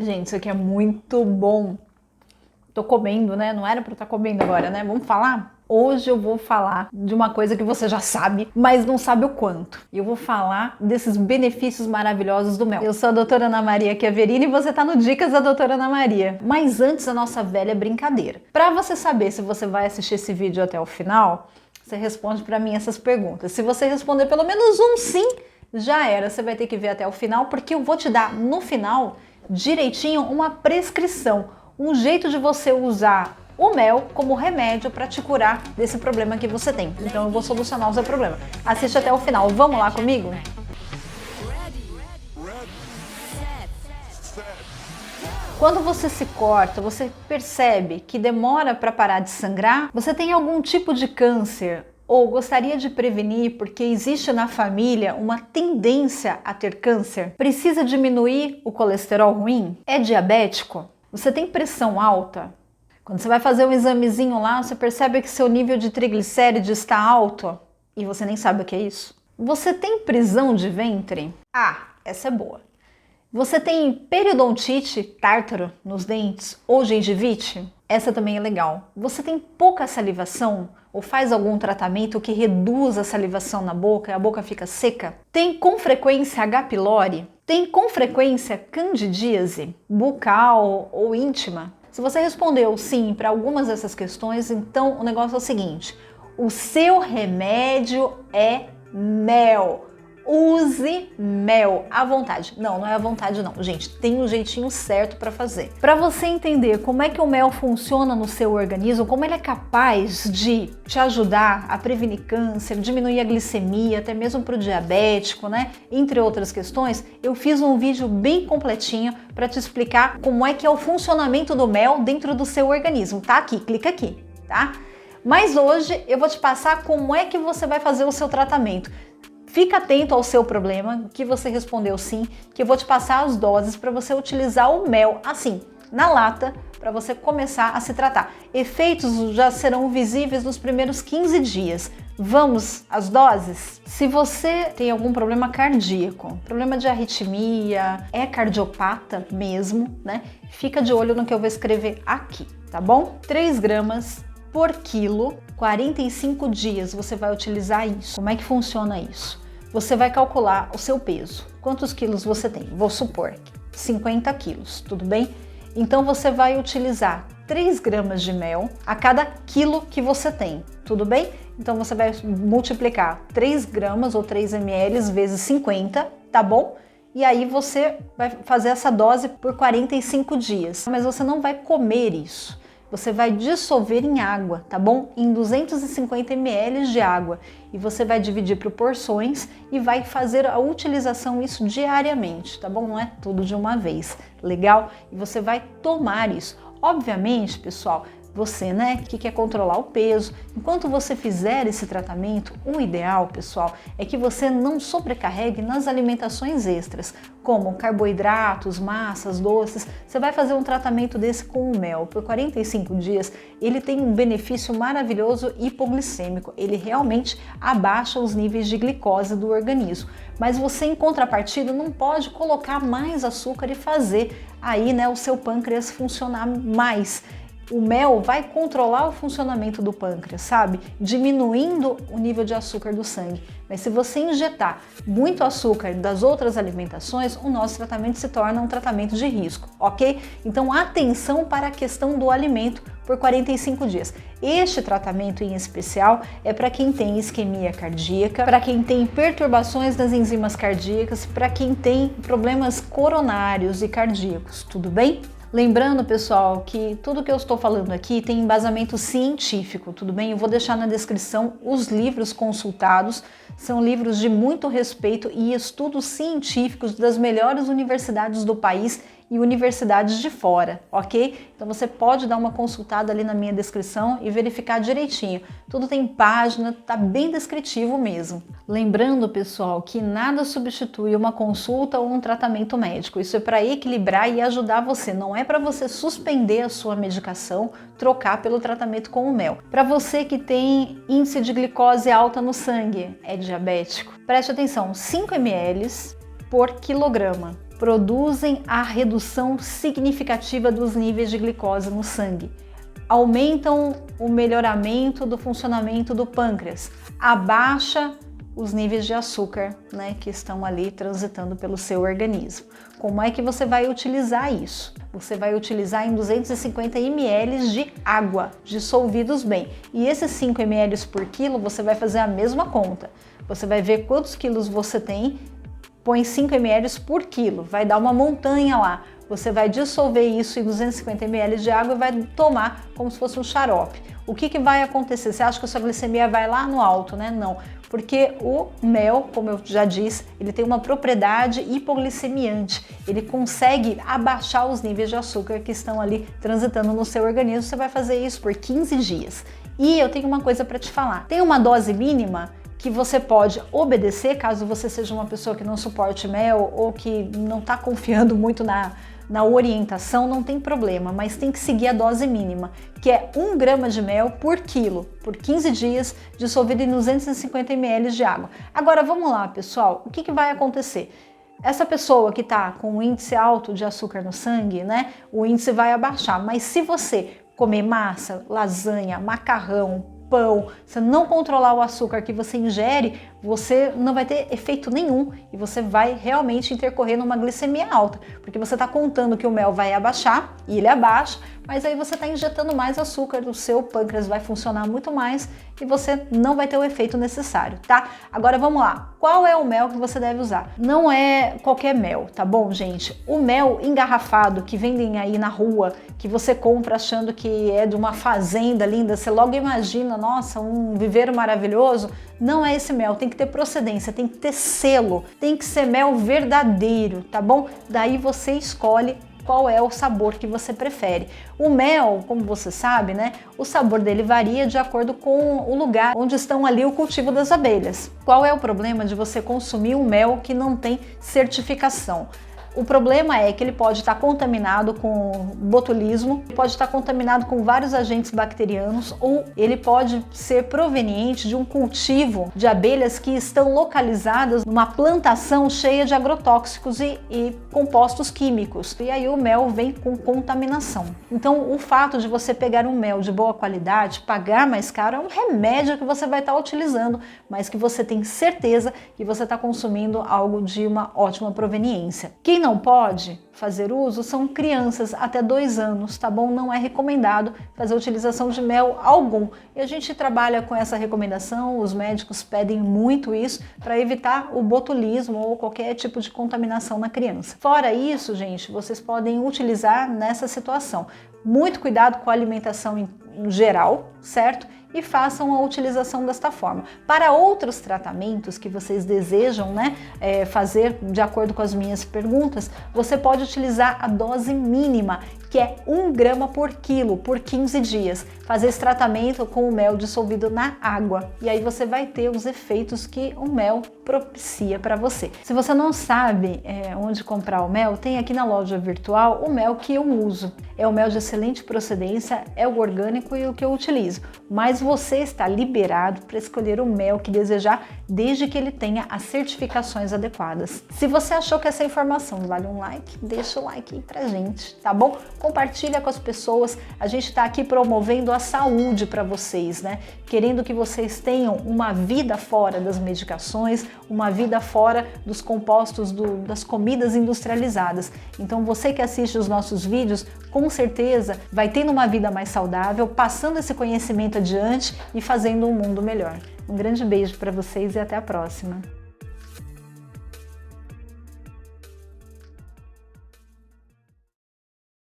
Gente, isso aqui é muito bom. Tô comendo, né? Não era pra eu estar comendo agora, né? Vamos falar? Hoje eu vou falar de uma coisa que você já sabe, mas não sabe o quanto. Eu vou falar desses benefícios maravilhosos do mel. Eu sou a doutora Ana Maria Chiaverini e você tá no Dicas da doutora Ana Maria. Mas antes a nossa velha brincadeira. Para você saber se você vai assistir esse vídeo até o final, você responde para mim essas perguntas. Se você responder pelo menos um sim, já era. Você vai ter que ver até o final, porque eu vou te dar no final direitinho uma prescrição, um jeito de você usar o mel como remédio para te curar desse problema que você tem. Então eu vou solucionar o seu problema. Assiste até o final. Vamos lá comigo? Quando você se corta, você percebe que demora para parar de sangrar? Você tem algum tipo de câncer? Ou gostaria de prevenir porque existe na família uma tendência a ter câncer? Precisa diminuir o colesterol ruim? É diabético? Você tem pressão alta? Quando você vai fazer um examezinho lá, você percebe que seu nível de triglicérides está alto e você nem sabe o que é isso? Você tem prisão de ventre? Ah, essa é boa. Você tem periodontite, tártaro nos dentes ou gengivite? Essa também é legal. Você tem pouca salivação ou faz algum tratamento que reduz a salivação na boca e a boca fica seca? Tem com frequência H. pylori? Tem com frequência candidíase bucal ou íntima? Se você respondeu sim para algumas dessas questões, então o negócio é o seguinte: o seu remédio é mel. Use mel à vontade. Não é à vontade não, gente. Tem um jeitinho certo para fazer. Para você entender como é que o mel funciona no seu organismo, como ele é capaz de te ajudar a prevenir câncer, diminuir a glicemia, até mesmo para o diabético, né? Entre outras questões, eu fiz um vídeo bem completinho para te explicar como é que é o funcionamento do mel dentro do seu organismo. Tá aqui, clica aqui, tá? Mas hoje eu vou te passar como é que você vai fazer o seu tratamento. Fica atento ao seu problema, que você respondeu sim, que eu vou te passar as doses para você utilizar o mel assim, na lata, para você começar a se tratar. Efeitos já serão visíveis nos primeiros 15 dias. Vamos às doses? Se você tem algum problema cardíaco, problema de arritmia, é cardiopata mesmo, né? Fica de olho no que eu vou escrever aqui, tá bom? 3 gramas por quilo, 45 dias você vai utilizar isso. Como é que funciona isso? Você vai calcular o seu peso. Quantos quilos você tem? Vou supor 50 quilos, tudo bem? Então você vai utilizar 3 gramas de mel a cada quilo que você tem, tudo bem? Então você vai multiplicar 3 gramas ou 3 ml vezes 50, tá bom? E aí você vai fazer essa dose por 45 dias. Mas você não vai comer isso. Você vai dissolver em água, tá bom? Em 250 ml de água. E você vai dividir por porções e vai fazer a utilização isso diariamente, tá bom? Não é tudo de uma vez, legal? E você vai tomar isso. Obviamente, pessoal, você, né, que quer controlar o peso, enquanto você fizer esse tratamento, o ideal, pessoal, é que você não sobrecarregue nas alimentações extras, como carboidratos, massas, doces. Você vai fazer um tratamento desse com o mel por 45 dias, ele tem um benefício maravilhoso hipoglicêmico, ele realmente abaixa os níveis de glicose do organismo. Mas você, em contrapartida, não pode colocar mais açúcar e fazer aí, né, o seu pâncreas funcionar mais. O mel vai controlar o funcionamento do pâncreas, sabe? Diminuindo o nível de açúcar do sangue. Mas se você injetar muito açúcar das outras alimentações, o nosso tratamento se torna um tratamento de risco, ok? Então atenção para a questão do alimento por 45 dias. Este tratamento em especial é para quem tem isquemia cardíaca, para quem tem perturbações das enzimas cardíacas, para quem tem problemas coronários e cardíacos, tudo bem? Lembrando, pessoal, que tudo que eu estou falando aqui tem embasamento científico, tudo bem? Eu vou deixar na descrição os livros consultados, são livros de muito respeito e estudos científicos das melhores universidades do país e universidades de fora, ok? Então você pode dar uma consultada ali na minha descrição e verificar direitinho. Tudo tem página, tá bem descritivo mesmo. Lembrando, pessoal, que nada substitui uma consulta ou um tratamento médico. Isso é para equilibrar e ajudar você, não é para você suspender a sua medicação, trocar pelo tratamento com o mel. Para você que tem índice de glicose alta no sangue, é diabético, preste atenção, 5 ml por quilograma. produzem a redução significativa dos níveis de glicose no sangue, aumentam o melhoramento do funcionamento do pâncreas, abaixa os níveis de açúcar, né, que estão ali transitando pelo seu organismo. Como é que você vai utilizar isso? Você vai utilizar em 250 ml de água, dissolvidos bem. E esses 5 ml por quilo, você vai fazer a mesma conta. Você vai ver quantos quilos você tem, põe 5 ml por quilo, vai dar uma montanha lá. Você vai dissolver isso em 250 ml de água e vai tomar como se fosse um xarope. O que vai acontecer? Você acha que a sua glicemia vai lá no alto, né? Não, porque o mel, como eu já disse, ele tem uma propriedade hipoglicemiante. Ele consegue abaixar os níveis de açúcar que estão ali transitando no seu organismo. Você vai fazer isso por 15 dias. E eu tenho uma coisa para te falar. Tem uma dose mínima que você pode obedecer, caso você seja uma pessoa que não suporte mel ou que não está confiando muito na orientação, não tem problema, mas tem que seguir a dose mínima, que é 1 grama de mel por quilo, por 15 dias, dissolvido em 250 ml de água. Agora vamos lá, pessoal, o que vai acontecer? Essa pessoa que está com um índice alto de açúcar no sangue, né, o índice vai abaixar, mas se você comer massa, lasanha, macarrão, pão, você não controlar o açúcar que você ingere, você não vai ter efeito nenhum e você vai realmente intercorrer numa glicemia alta, porque você está contando que o mel vai abaixar e ele abaixa, mas aí você está injetando mais açúcar, o seu pâncreas vai funcionar muito mais e você não vai ter o efeito necessário, tá? Agora vamos lá, qual é o mel que você deve usar? Não é qualquer mel, tá bom, gente? O mel engarrafado que vendem aí na rua, que você compra achando que é de uma fazenda linda, você logo imagina, nossa, um viveiro maravilhoso, não é esse mel, tem que ter procedência, tem que ter selo, tem que ser mel verdadeiro, tá bom? Daí você escolhe qual é o sabor que você prefere. O mel, como você sabe, né, o sabor dele varia de acordo com o lugar onde estão ali o cultivo das abelhas. Qual é o problema de você consumir um mel que não tem certificação? O problema é que ele pode estar contaminado com botulismo, pode estar contaminado com vários agentes bacterianos ou ele pode ser proveniente de um cultivo de abelhas que estão localizadas numa plantação cheia de agrotóxicos e compostos químicos. E aí o mel vem com contaminação. Então o fato de você pegar um mel de boa qualidade, pagar mais caro, é um remédio que você vai estar utilizando, mas que você tem certeza que você está consumindo algo de uma ótima proveniência. Quem não pode fazer uso são crianças até 2 anos, tá bom? Não é recomendado fazer utilização de mel algum. E a gente trabalha com essa recomendação, os médicos pedem muito isso para evitar o botulismo ou qualquer tipo de contaminação na criança. Fora isso, gente, vocês podem utilizar nessa situação. Muito cuidado com a alimentação em geral, certo? E façam a utilização desta forma. Para outros tratamentos que vocês desejam, né, fazer de acordo com as minhas perguntas, você pode utilizar a dose mínima, que é 1 grama por quilo, por 15 dias. Fazer esse tratamento com o mel dissolvido na água. E aí você vai ter os efeitos que o mel propicia para você. Se você não sabe onde comprar o mel, tem aqui na loja virtual o mel que eu uso. É o mel de excelente procedência, é o orgânico e o que eu utilizo. Mas você está liberado para escolher o mel que desejar, desde que ele tenha as certificações adequadas. Se você achou que essa informação vale um like, deixa o like aí pra gente, tá bom? Compartilha com as pessoas, a gente está aqui promovendo a saúde para vocês, né? Querendo que vocês tenham uma vida fora das medicações, uma vida fora dos compostos das comidas industrializadas. Então você que assiste os nossos vídeos, com certeza vai tendo uma vida mais saudável, passando esse conhecimento adiante e fazendo um mundo melhor. Um grande beijo para vocês e até a próxima!